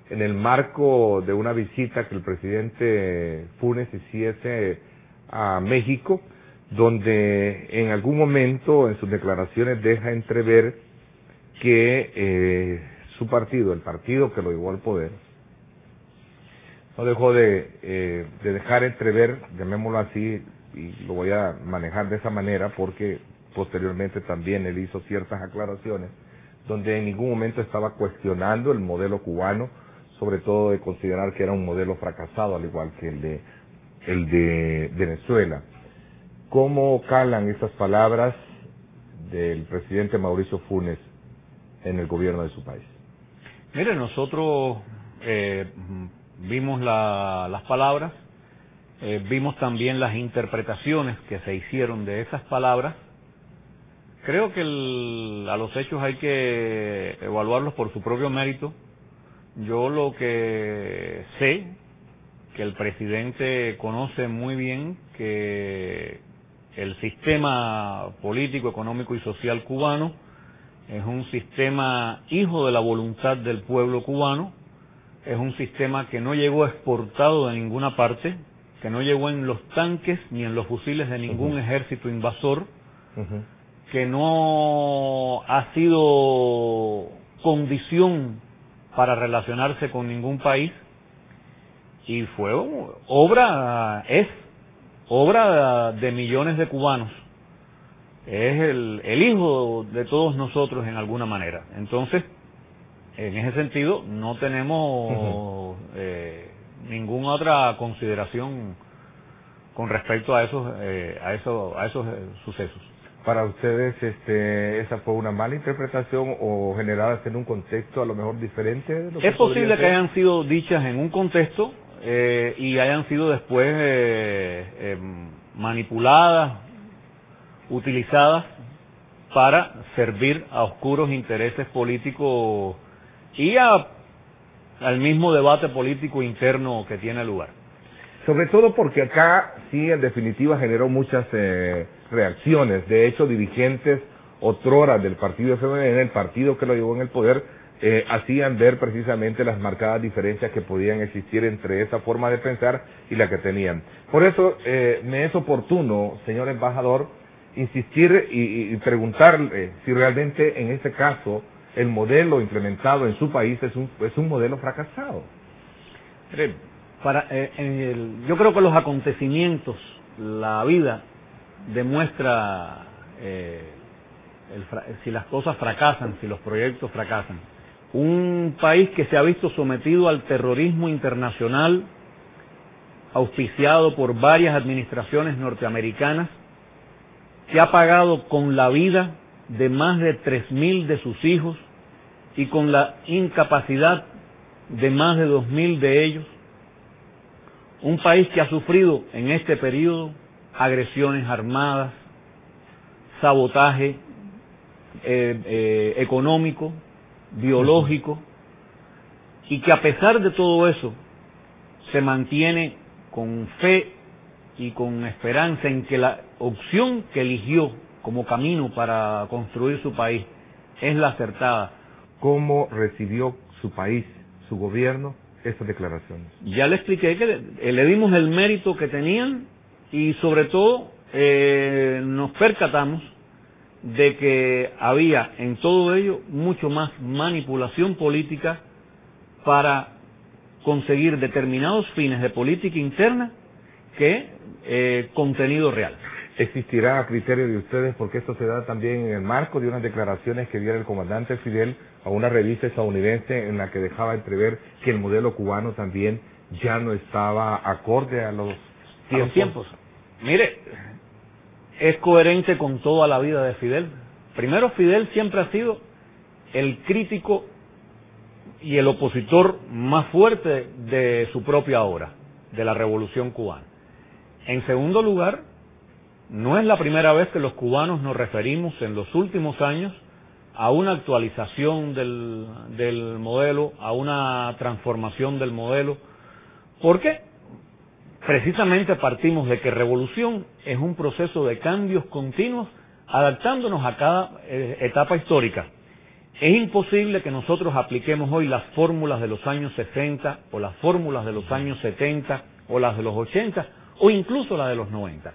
en el marco de una visita que el presidente Funes hiciese a México, donde en algún momento en sus declaraciones deja entrever que su partido, el partido que lo llevó al poder, no dejó de dejar entrever, llamémoslo así, y lo voy a manejar de esa manera porque posteriormente también él hizo ciertas aclaraciones, donde en ningún momento estaba cuestionando el modelo cubano, sobre todo de considerar que era un modelo fracasado, al igual que el de Venezuela. ¿Cómo calan esas palabras del presidente Mauricio Funes en el gobierno de su país? Mire, nosotros vimos las palabras, vimos también las interpretaciones que se hicieron de esas palabras. Creo que a los hechos hay que evaluarlos por su propio mérito. Yo lo que sé, que el presidente conoce muy bien que el sistema político, económico y social cubano es un sistema hijo de la voluntad del pueblo cubano, es un sistema que no llegó exportado de ninguna parte, que no llegó en los tanques ni en los fusiles de ningún ejército invasor, que no ha sido condición para relacionarse con ningún país, y fue es obra de millones de cubanos, es el hijo de todos nosotros en alguna manera. Entonces, en ese sentido, no tenemos ninguna otra consideración con respecto a esos sucesos. ¿Para ustedes esa fue una mala interpretación o generada en un contexto a lo mejor diferente de lo que es posible ser? Que hayan sido dichas en un contexto y hayan sido después manipuladas, utilizadas para servir a oscuros intereses políticos y al mismo debate político interno que tiene lugar. Sobre todo porque acá sí en definitiva generó muchas reacciones. De hecho, dirigentes otrora del partido FMLN, el partido que lo llevó en el poder, hacían ver precisamente las marcadas diferencias que podían existir entre esa forma de pensar y la que tenían. Por eso me es oportuno, señor embajador, insistir y preguntarle si realmente en este caso el modelo implementado en su país es un modelo fracasado. Yo creo que los acontecimientos, la vida, demuestra si las cosas fracasan, si los proyectos fracasan. Un país que se ha visto sometido al terrorismo internacional, auspiciado por varias administraciones norteamericanas, que ha pagado con la vida de más de 3.000 de sus hijos y con la incapacidad de más de 2.000 de ellos. Un país que ha sufrido en este periodo agresiones armadas, sabotaje económico, biológico, y que a pesar de todo eso se mantiene con fe y con esperanza en que la opción que eligió como camino para construir su país es la acertada. ¿Cómo recibió su país, su gobierno, estas declaraciones? Ya le expliqué que le dimos el mérito que tenían y sobre todo nos percatamos de que había en todo ello mucho más manipulación política para conseguir determinados fines de política interna que contenido real. ¿Existirá a criterio de ustedes, porque esto se da también en el marco de unas declaraciones que diera el comandante Fidel a una revista estadounidense en la que dejaba entrever que el modelo cubano también ya no estaba acorde a los tiempos? Mire, es coherente con toda la vida de Fidel. Primero, Fidel siempre ha sido el crítico y el opositor más fuerte de su propia obra, de la Revolución Cubana. En segundo lugar, no es la primera vez que los cubanos nos referimos en los últimos años a una actualización del modelo, a una transformación del modelo. ¿Por qué? Precisamente partimos de que revolución es un proceso de cambios continuos, adaptándonos a cada etapa histórica. Es imposible que nosotros apliquemos hoy las fórmulas de los años 60 o las fórmulas de los años 70 o las de los 80 o incluso las de los 90.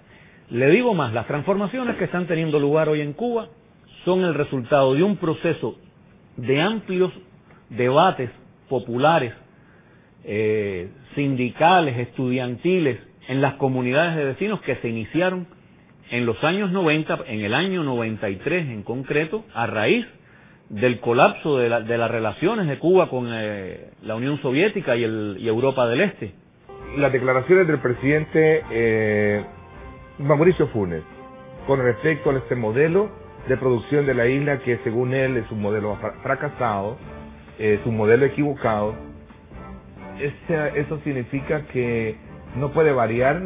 Le digo más, las transformaciones que están teniendo lugar hoy en Cuba son el resultado de un proceso de amplios debates populares, sindicales, estudiantiles, en las comunidades de vecinos que se iniciaron en los años 90, en el año 93 en concreto, a raíz del colapso de las relaciones de Cuba con la Unión Soviética y Europa del Este. Las declaraciones del presidente Mauricio Funes con respecto a este modelo de producción de la isla, que según él es un modelo fracasado, es un modelo equivocado, eso significa que no puede variar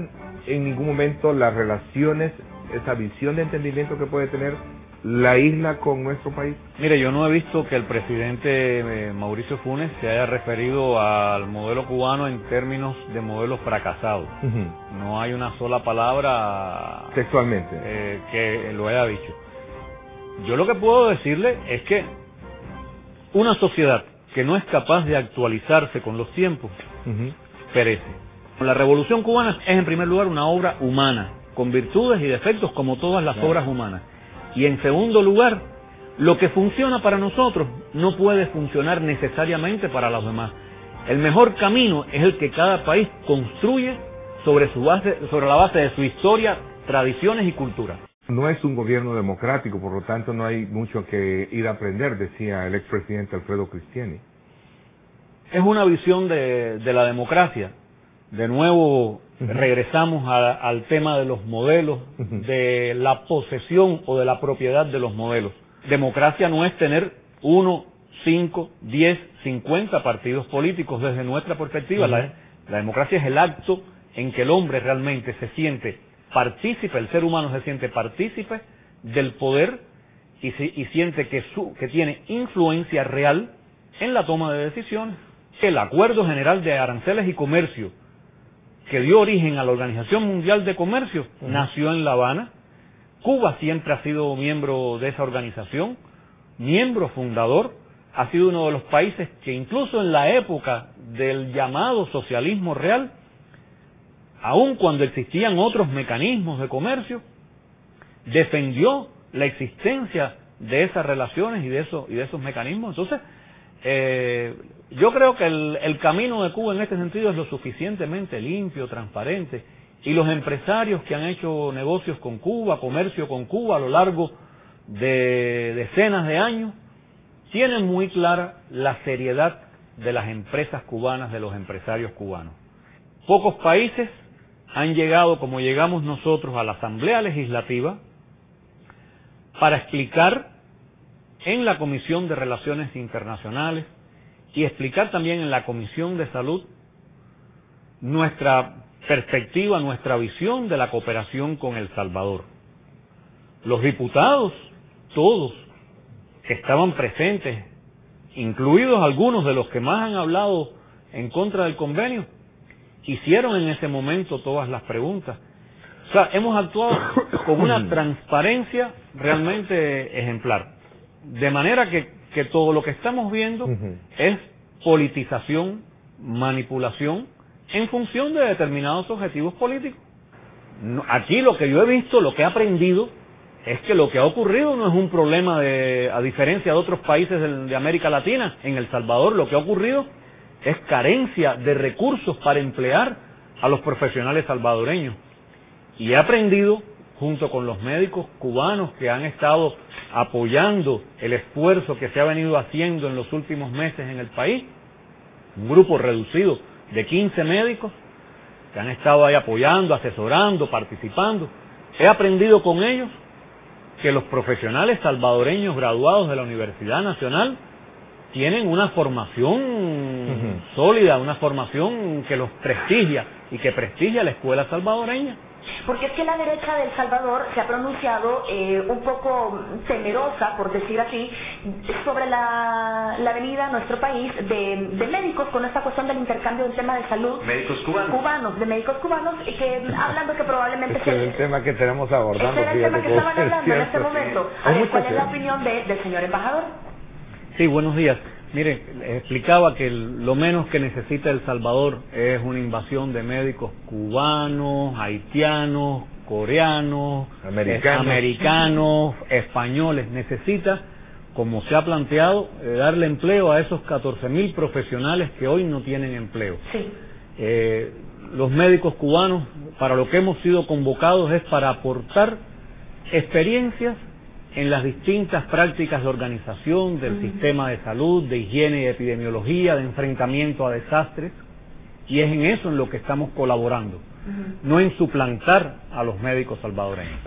en ningún momento las relaciones, esa visión de entendimiento que puede tener la isla con nuestro país. Mire, yo no he visto que el presidente Mauricio Funes se haya referido al modelo cubano en términos de modelo fracasado. No hay una sola palabra textualmente que lo haya dicho. Yo lo que puedo decirle es que una sociedad que no es capaz de actualizarse con los tiempos perece. La Revolución Cubana es en primer lugar una obra humana, con virtudes y defectos como todas las obras humanas. Y en segundo lugar, lo que funciona para nosotros no puede funcionar necesariamente para los demás. El mejor camino es el que cada país construye sobre la base de su historia, tradiciones y cultura. No es un gobierno democrático, por lo tanto no hay mucho que ir a aprender, decía el expresidente Alfredo Cristiani. Es una visión de la democracia. De nuevo regresamos al tema de los modelos, de la posesión o de la propiedad de los modelos. Democracia no es tener 1, 5, 10, 50 partidos políticos desde nuestra perspectiva. La democracia es el acto en que el hombre realmente se siente partícipe, el ser humano se siente partícipe del poder y siente que tiene influencia real en la toma de decisiones. El Acuerdo General de Aranceles y Comercio, que dio origen a la Organización Mundial de Comercio, nació en La Habana. Cuba siempre ha sido miembro de esa organización, miembro fundador, ha sido uno de los países que incluso en la época del llamado socialismo real, aun cuando existían otros mecanismos de comercio, defendió la existencia de esas relaciones y de esos mecanismos. Entonces, yo creo que el camino de Cuba en este sentido es lo suficientemente limpio, transparente, y los empresarios que han hecho negocios con Cuba, comercio con Cuba a lo largo de decenas de años, tienen muy clara la seriedad de las empresas cubanas, de los empresarios cubanos. Pocos países han llegado como llegamos nosotros a la Asamblea Legislativa para explicar en la Comisión de Relaciones Internacionales y explicar también en la Comisión de Salud nuestra perspectiva, nuestra visión de la cooperación con El Salvador. Los diputados, todos, que estaban presentes, incluidos algunos de los que más han hablado en contra del convenio, hicieron en ese momento todas las preguntas. O sea, hemos actuado con una transparencia realmente ejemplar. De manera que todo lo que estamos viendo es politización, manipulación, en función de determinados objetivos políticos. Aquí lo que yo he visto, lo que he aprendido, es que lo que ha ocurrido no es un problema a diferencia de otros países de América Latina. En El Salvador lo que ha ocurrido es carencia de recursos para emplear a los profesionales salvadoreños. Y he aprendido, junto con los médicos cubanos que han estado apoyando el esfuerzo que se ha venido haciendo en los últimos meses en el país, un grupo reducido de 15 médicos que han estado ahí apoyando, asesorando, participando. He aprendido con ellos que los profesionales salvadoreños graduados de la Universidad Nacional tienen una formación sólida, una formación que los prestigia y que prestigia la escuela salvadoreña. Porque es que la derecha de El Salvador se ha pronunciado un poco temerosa, por decir así, sobre la venida a nuestro país de médicos con esta cuestión del intercambio del tema de salud. Médicos cubanos. De médicos cubanos, que hablando que probablemente... Es el tema que tenemos abordando. Ese era el tema que estaban hablando en este momento. A ver, ¿cuál es la opinión del señor embajador? Sí, buenos días. Mire, explicaba que lo menos que necesita El Salvador es una invasión de médicos cubanos, haitianos, coreanos, americanos, españoles. Necesita, como se ha planteado, darle empleo a esos 14.000 profesionales que hoy no tienen empleo. Sí. Los médicos cubanos, para lo que hemos sido convocados es para aportar experiencias en las distintas prácticas de organización del sistema de salud, de higiene y epidemiología, de enfrentamiento a desastres, y es en eso en lo que estamos colaborando, no en suplantar a los médicos salvadoreños.